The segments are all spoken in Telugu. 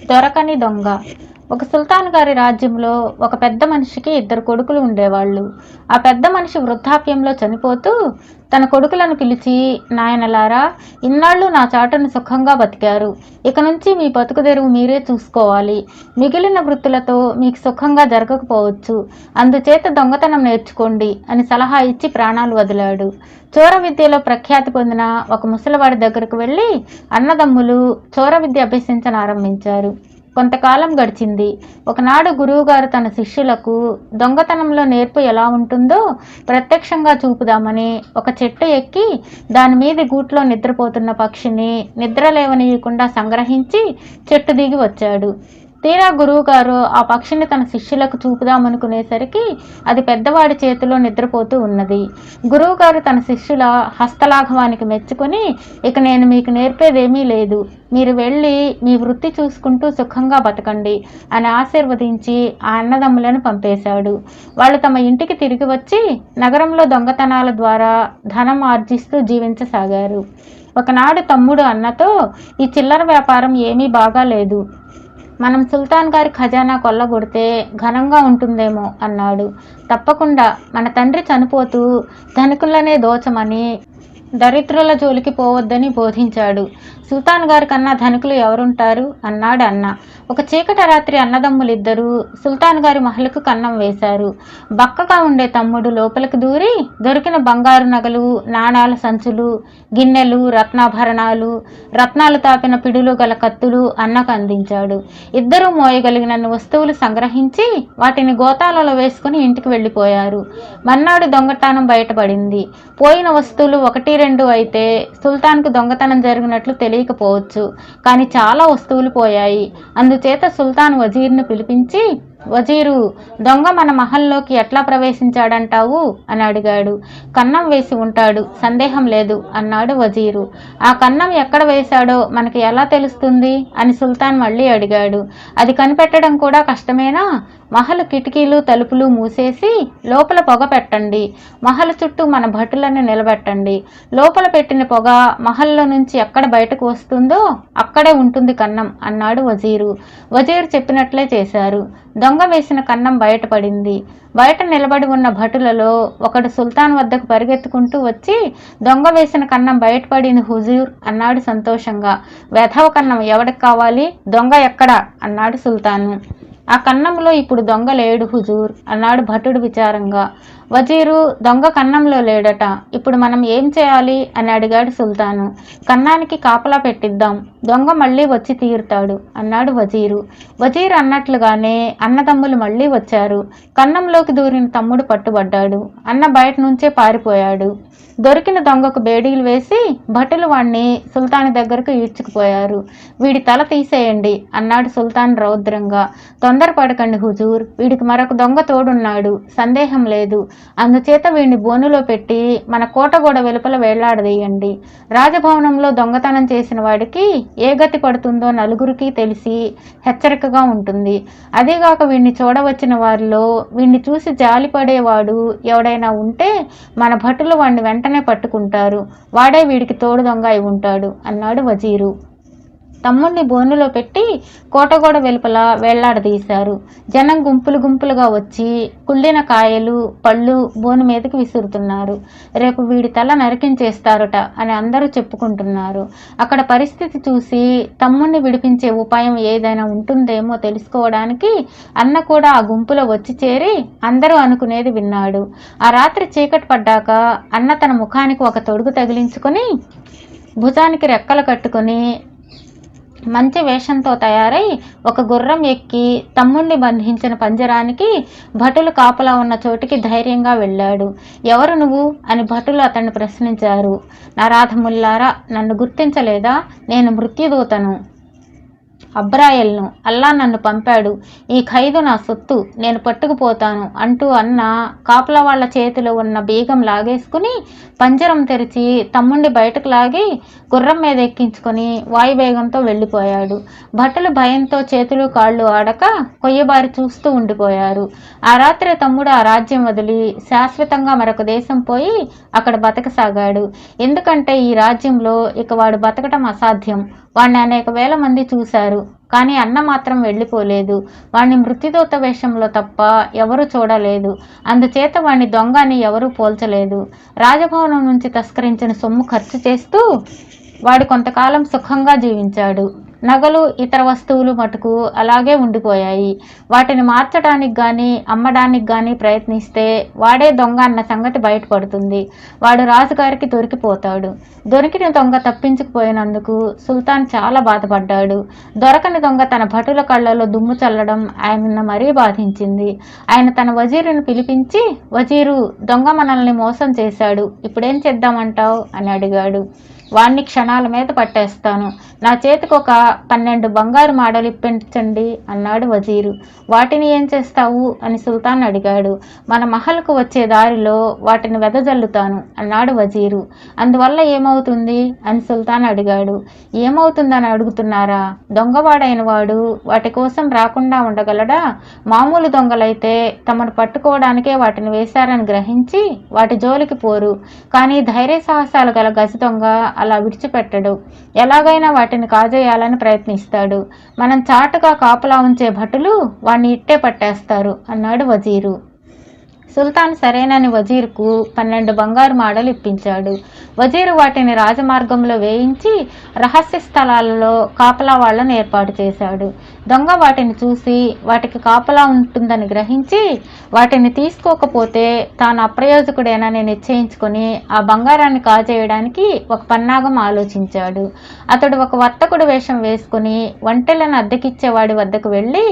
దొరకని దొంగ. ఒక సుల్తాన్ గారి రాజ్యంలో ఒక పెద్ద మనిషికి 2 కొడుకులు ఉండేవాళ్ళు. ఆ పెద్ద మనిషి వృద్ధాప్యంలో చనిపోతూ తన కొడుకులను పిలిచి, నాయనలారా, ఇన్నాళ్ళు నా చాటును సుఖంగా బతికారు. ఇక నుంచి మీ బతుకుదెరువు మీరే చూసుకోవాలి. మిగిలిన వృత్తులతో మీకు సుఖంగా జరగకపోవచ్చు. అందుచేత దొంగతనం నేర్చుకోండి అని సలహా ఇచ్చి ప్రాణాలు వదిలాడు. చోర విద్యలో ప్రఖ్యాతి పొందిన ఒక ముసలివాడి దగ్గరకు వెళ్ళి అన్నదమ్ములు చోర విద్య అభ్యసించనారంభించారు. కొంతకాలం గడిచింది. ఒకనాడు గురువుగారు తన శిష్యులకు దొంగతనంలో నేర్పు ఎలా ఉంటుందో ప్రత్యక్షంగా చూపుదామని ఒక చెట్టు ఎక్కి దాని మీది గూట్లో నిద్రపోతున్న పక్షిని నిద్ర లేవనీయకుండా సంగ్రహించి చెట్టు దిగి వచ్చాడు. తీరా గురువుగారు ఆ పక్షిని తన శిష్యులకు చూపుదామనుకునేసరికి అది పెద్దవాడి చేతిలో నిద్రపోతూ ఉన్నది. గురువుగారు తన శిష్యుల హస్తలాఘవానికి మెచ్చుకొని, ఇక నేను మీకు నేర్పేదేమీ లేదు, మీరు వెళ్ళి మీ వృత్తి చూసుకుంటూ సుఖంగా బతకండి అని ఆశీర్వదించి ఆ అన్నదమ్ములను పంపేశాడు. వాళ్ళు తమ ఇంటికి తిరిగి వచ్చి నగరంలో దొంగతనాల ద్వారా ధనం ఆర్జిస్తూ జీవించసాగారు. ఒకనాడు తమ్ముడు అన్నతో, ఈ చిల్లర వ్యాపారం ఏమీ బాగాలేదు, మనం సుల్తాన్ గారి ఖజానా కొల్లగొడితే ఘనంగా ఉంటుందేమో అన్నాడు. తప్పకుండా, మన తండ్రి చనిపోతూ ధనికులనే దోచమని దరిద్రుల జోలికి పోవద్దని బోధించాడు. సుల్తాన్ గారి కన్నా ధనికులు ఎవరుంటారు అన్నాడు అన్న. ఒక చీకటి రాత్రి అన్నదమ్ములిద్దరూ సుల్తాన్ గారి మహల్కు కన్నం వేశారు. బక్కగా ఉండే తమ్ముడు లోపలికి దూరి దొరికిన బంగారు నగలు, నాణాల సంచులు, గిన్నెలు, రత్నాభరణాలు, రత్నాలు తాపిన పిడులు గల కత్తులు అన్నకు అందించాడు. ఇద్దరూ మోయగలిగినన్ని వస్తువులు సంగ్రహించి వాటిని గోతాలలో వేసుకుని ఇంటికి వెళ్ళిపోయారు. మన్నాడు దొంగతనం బయటపడింది. పోయిన వస్తువులు 1-2 అయితే సుల్తాన్కు దొంగతనం జరిగినట్లు తెలియకపోవచ్చు, కానీ చాలా వస్తువులు పోయాయి. అందుచేత సుల్తాన్ వజీర్ను పిలిపించి, వజీరు, దొంగ మన మహల్లోకి ఎట్లా ప్రవేశించాడంటావు అని అడిగాడు. కన్నం వేసి ఉంటాడు, సందేహం లేదు అన్నాడు వజీరు. ఆ కన్నం ఎక్కడ వేశాడో మనకి ఎలా తెలుస్తుంది అని సుల్తాన్ మళ్ళీ అడిగాడు. అది కనిపెట్టడం కూడా కష్టమేనా? మహల్ కిటికీలు తలుపులు మూసేసి లోపల పొగ పెట్టండి. మహల్ చుట్టూ మన భటులను నిలబెట్టండి. లోపల పెట్టిన పొగ మహల్లో నుంచి ఎక్కడ బయటకు వస్తుందో అక్కడే ఉంటుంది కన్నం అన్నాడు వజీరు. వజీరు చెప్పినట్లే చేశారు. దొంగ వేసిన కన్నం బయటపడింది. బయట నిలబడి ఉన్న భటులలో ఒకడు సుల్తాన్ వద్దకు పరిగెత్తుకుంటూ వచ్చి, దొంగ వేసిన కన్నం బయటపడింది హుజూర్ అన్నాడు సంతోషంగా. వెధవ కన్నం ఎవడికి కావాలి? దొంగ ఎక్కడా అన్నాడు సుల్తాను. ఆ కన్నంలో ఇప్పుడు దొంగ లేడు హుజూర్ అన్నాడు భటుడు విచారంగా. వజీరు, దొంగ కన్నంలో లేడట, ఇప్పుడు మనం ఏం చేయాలి అని అడిగాడు సుల్తాను. కన్నానికి కాపలా పెట్టిద్దాం, దొంగ మళ్ళీ వచ్చి తీరుతాడు అన్నాడు వజీరు. వజీరు అన్నట్లుగానే అన్నదమ్ములు మళ్ళీ వచ్చారు. కన్నంలోకి దూరిన తమ్ముడు పట్టుబడ్డాడు. అన్న బయట నుంచే పారిపోయాడు. దొరికిన దొంగకు బేడీలు వేసి భటులు వాణ్ణి సుల్తాన్ దగ్గరకు ఈడ్చుకుపోయారు. వీడి తల తీసేయండి అన్నాడు సుల్తాన్ రౌద్రంగా. తొందరపడకండి హుజూర్, వీడికి మరొక దొంగ తోడున్నాడు, సందేహం లేదు. అందుచేత వీడిని బోనులో పెట్టి మన కోటగోడ వెలుపల వేళ్లాడదీయండి. రాజభవనంలో దొంగతనం చేసిన వాడికి ఏ గతి పడుతుందో నలుగురికి తెలిసి హెచ్చరికగా ఉంటుంది. అదేగాక వీడిని చూడవచ్చిన వారిలో వీడిని చూసి జాలిపడేవాడు ఎవడైనా ఉంటే మన భటులు వాడిని వెంటనే పట్టుకుంటారు. వాడే వీడికి తోడు దొంగ అయి ఉంటాడు అన్నాడు వజీరు. తమ్ముడిని బోనులో పెట్టి కోటగోడ వెలుపల వేళ్లాడదీశారు. జనం గుంపులు గుంపులుగా వచ్చి కుళ్ళిన కాయలు, పళ్ళు బోను మీదకి విసురుతున్నారు. రేపు వీడి తల నరికించేస్తారట అని అందరూ చెప్పుకుంటున్నారు. అక్కడ పరిస్థితి చూసి తమ్ముడిని విడిపించే ఉపాయం ఏదైనా ఉంటుందేమో తెలుసుకోవడానికి అన్న కూడా ఆ గుంపులో వచ్చి చేరి అందరూ అనుకునేది విన్నాడు. ఆ రాత్రి చీకటి పడ్డాక అన్న తన ముఖానికి ఒక తొడుగు తగిలించుకొని భుజానికి రెక్కలు కట్టుకొని మంచి వేషంతో తయారై ఒక గుర్రం ఎక్కి తమ్ముణ్ణి బంధించిన పంజరానికి భటులు కాపలా ఉన్న చోటికి ధైర్యంగా వెళ్ళాడు. ఎవరు నువ్వు అని భటులు అతన్ని ప్రశ్నించారు. నరాధముల్లారా, నన్ను గుర్తించలేదా? నేను మృత్యుదూతను, అబ్రాయల్ను. అల్లా నన్ను పంపాడు. ఈ ఖైదు నా సొత్తు, నేను పట్టుకుపోతాను అంటూ అన్న కాపలా వాళ్ల చేతిలో ఉన్న బీగం లాగేసుకుని పంజరం తెరిచి తమ్ముండి బయటకు లాగి గుర్రం మీద ఎక్కించుకొని వాయువేగంతో వెళ్ళిపోయాడు. భటులు భయంతో చేతులు కాళ్ళు ఆడక కొయ్యబారి చూస్తూ ఉండిపోయారు. ఆ రాత్రి తమ్ముడు ఆ రాజ్యం వదిలి శాశ్వతంగా మరొక దేశం పోయి అక్కడ బతకసాగాడు. ఎందుకంటే ఈ రాజ్యంలో ఇక వాడు బతకటం అసాధ్యం. వాడిని అనేక వేల మంది చూశారు. కానీ అన్న మాత్రం వెళ్ళిపోలేదు. వాణ్ణి మృత్యుదూత వేషంలో తప్ప ఎవరూ చూడలేదు. అందుచేత వాణ్ణి దొంగ అని ఎవరూ పోల్చలేదు. రాజభవనం నుంచి తస్కరించిన సొమ్ము ఖర్చు చేస్తూ వాడు కొంతకాలం సుఖంగా జీవించాడు. నగలు ఇతర వస్తువులు మటుకు అలాగే ఉండిపోయాయి. వాటిని మార్చడానికి కానీ అమ్మడానికి కానీ ప్రయత్నిస్తే వాడే దొంగ అన్న సంగతి బయటపడుతుంది. వాడు రాజుగారికి దొరికిపోతాడు. దొరికిన దొంగ తప్పించుకుపోయినందుకు సుల్తాన్ చాలా బాధపడ్డాడు. దొరకని దొంగ తన భటుల కళ్ళలో దుమ్ము చల్లడం ఆయన మరీ బాధించింది. ఆయన తన వజీరును పిలిపించి, వజీరు, దొంగ మనల్ని మోసం చేశాడు, ఇప్పుడేం చేద్దామంటావు అని అడిగాడు. వాణ్ణి క్షణాల మీద పట్టేస్తాను. నా చేతికి ఒక 12 బంగారు మాడలు ఇప్పించండి అన్నాడు వజీరు. వాటిని ఏం చేస్తావు అని సుల్తాన్ అడిగాడు. మన మహల్కు వచ్చే దారిలో వాటిని వెదజల్లుతాను అన్నాడు వజీరు. అందువల్ల ఏమవుతుంది అని సుల్తాన్ అడిగాడు. ఏమవుతుందని అడుగుతున్నారా? దొంగవాడైన వాడు వాటి కోసం రాకుండా ఉండగలడా? మామూలు దొంగలైతే తమను పట్టుకోవడానికే వాటిని వేశారని గ్రహించి వాటి జోలికి పోరు. కానీ ధైర్య సాహసాలు గల గజ దొంగ అలా విడిచిపెట్టడు. ఎలాగైనా వాటిని కాజేయాలని ప్రయత్నిస్తాడు. మనం చాటుగా కాపలా ఉంచే భటులు వాణ్ణి ఇట్టే పట్టేస్తారు అన్నాడు వజీరు. సుల్తాన్ సరేనని వజీరుకు 12 బంగారు మాడలు ఇప్పించాడు. వజీరు వాటిని రాజమార్గంలో వేయించి రహస్య స్థలాలలో కాపలా వాళ్లను ఏర్పాటు చేశాడు. దొంగ వాటిని చూసి వాటికి కాపలా ఉంటుందని గ్రహించి వాటిని తీసుకోకపోతే తాను అప్రయోజకుడేనని నిశ్చయించుకొని ఆ బంగారాన్ని కాజేయడానికి ఒక పన్నాగం ఆలోచించాడు. అతడు ఒక వర్తకుడు వేషం వేసుకుని ఒంటెలను అద్దెకిచ్చేవాడి వద్దకు వెళ్ళి,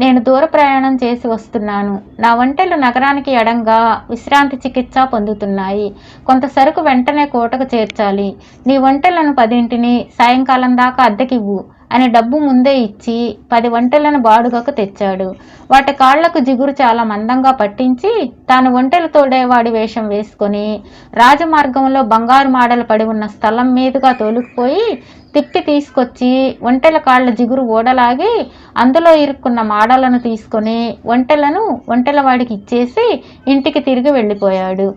నేను దూర ప్రయాణం చేసి వస్తున్నాను. నా ఒంటెలు నగరానికి ఎడంగా విశ్రాంతి చికిత్స పొందుతున్నాయి. కొంత సరుకు వెంటనే కోటకు చేర్చాలి. నీ ఒంటెలను 10ంటిని సాయంకాలం దాకా అద్దెకివ్వు అని డబ్బు ముందే ఇచ్చి 10 ఒంటెలను బాడుగకు తెచ్చాడు. వాటి కాళ్లకు జిగురు చాలా మందంగా పట్టించి తాను ఒంటెలు తోడేవాడి వేషం వేసుకొని రాజమార్గంలో బంగారు మాడలు పడి ఉన్న స్థలం మీదుగా తోలుకుపోయి తిప్పి తీసుకొచ్చి ఒంటెల కాళ్ల జిగురు ఓడలాగి అందులో ఇరుక్కున్న మాడలను తీసుకొని ఒంటెల వాడికి ఇచ్చేసి ఇంటికి తిరిగి వెళ్ళిపోయాడు.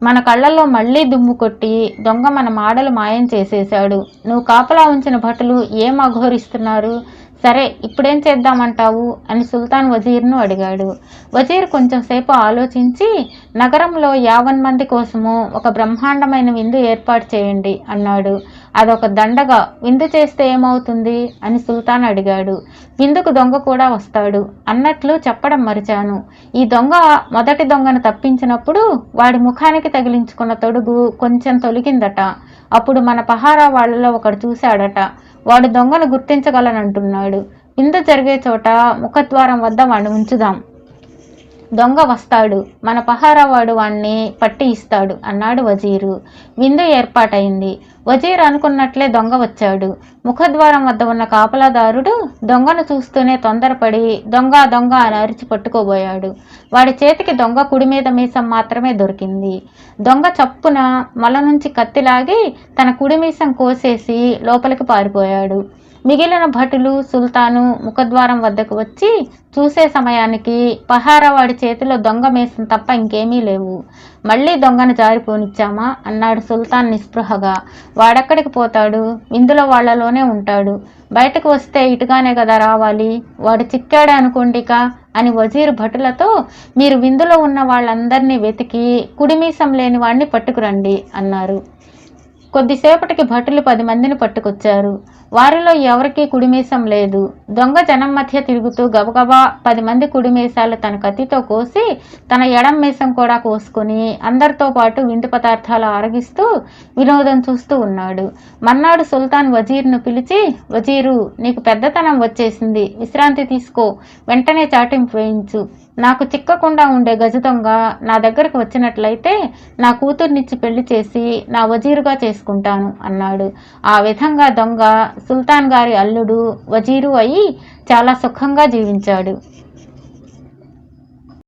మన కళ్ళల్లో మళ్లీ దుమ్ము కొట్టి దొంగ మన మాడలు మాయం చేసేశాడు. నువ్వు కాపలా ఉంచిన భటులు ఏం అఘోరిస్తున్నారు? సరే, ఇప్పుడేం చేద్దామంటావు అని సుల్తాన్ వజీర్ను అడిగాడు. వజీర్ కొంచెం సేపు ఆలోచించి, నగరంలో 50 మంది కోసము ఒక బ్రహ్మాండమైన విందు ఏర్పాటు చేయండి అన్నాడు. అదొక దండగా. విందు చేస్తే ఏమవుతుంది అని సుల్తాన్ అడిగాడు. విందుకు దొంగ కూడా వస్తాడు. అన్నట్లు చెప్పడం మరిచాను. ఈ దొంగ మొదటి దొంగను తప్పించినప్పుడు వాడి ముఖానికి తగిలించుకున్న తొడుగు కొంచెం తొలగిందట. అప్పుడు మన పహారా వాళ్లలో ఒకడు చూశాడట. వాడు దొంగను గుర్తించగలనంటున్నాడు. విందు జరిగే చోట ముఖద్వారం వద్ద వాడిని ఉంచుదాం. దొంగ వస్తాడు, మన పహారా వాడు వాణ్ణి పట్టి ఇస్తాడు అన్నాడు వజీరు. విందు ఏర్పాటైంది. వజీర్ అనుకున్నట్లే దొంగ వచ్చాడు. ముఖద్వారం వద్ద ఉన్న కాపలాదారుడు దొంగను చూస్తూనే తొందరపడి దొంగ దొంగ అని అరిచి పట్టుకోబోయాడు. వాడి చేతికి దొంగ కుడి మీద మీసం మాత్రమే దొరికింది. దొంగ చప్పున మొల నుంచి కత్తిలాగి తన కుడి మీసం కోసేసి లోపలికి పారిపోయాడు. మిగిలిన భటులు సుల్తాను ముఖద్వారం వద్దకు వచ్చి చూసే సమయానికి పహారావాడి చేతిలో దొంగ మీసం తప్ప ఇంకేమీ లేవు. మళ్ళీ దొంగను జారిపోనిచ్చామా అన్నాడు సుల్తాన్ నిస్పృహగా. వాడెక్కడికి పోతాడు? ఇందులో వాళ్లలోనే ఉంటాడు. బయటకు వస్తే ఇటుగానే కదా రావాలి. వాడు చిక్కాడే అనుకోండిక అని వజీరు భటులతో, మీరు విందులో ఉన్న వాళ్ళందరినీ వెతికి కుడిమీసం లేని వాడిని పట్టుకురండి అన్నారు. కొద్దిసేపటికి భటులు 10 మందిని పట్టుకొచ్చారు. వారిలో ఎవరికీ కుడిమీసం లేదు. దొంగ జనం మధ్య తిరుగుతూ గబగబా 10 మంది కుడిమీసాలు తన కత్తితో కోసి తన ఎడం మీసం కూడా కోసుకొని అందరితో పాటు విందు పదార్థాలు ఆరగిస్తూ వినోదం చూస్తూ ఉన్నాడు. మర్నాడు సుల్తాన్ వజీర్ను పిలిచి, వజీరు, నీకు పెద్దతనం వచ్చేసింది, విశ్రాంతి తీసుకో, వెంటనే చాటింపు వేయించు. నాకు చిక్కకుండా ఉండే గజ దొంగ నా దగ్గరకు వచ్చినట్లయితే నా కూతుర్నిచ్చి పెళ్లి చేసి నా వజీరుగా చేసుకుంటాను అన్నాడు. ఆ విధంగా దొంగ సుల్తాన్ గారి అల్లుడు వజీరు అయి చాలా సుఖంగా జీవించాడు.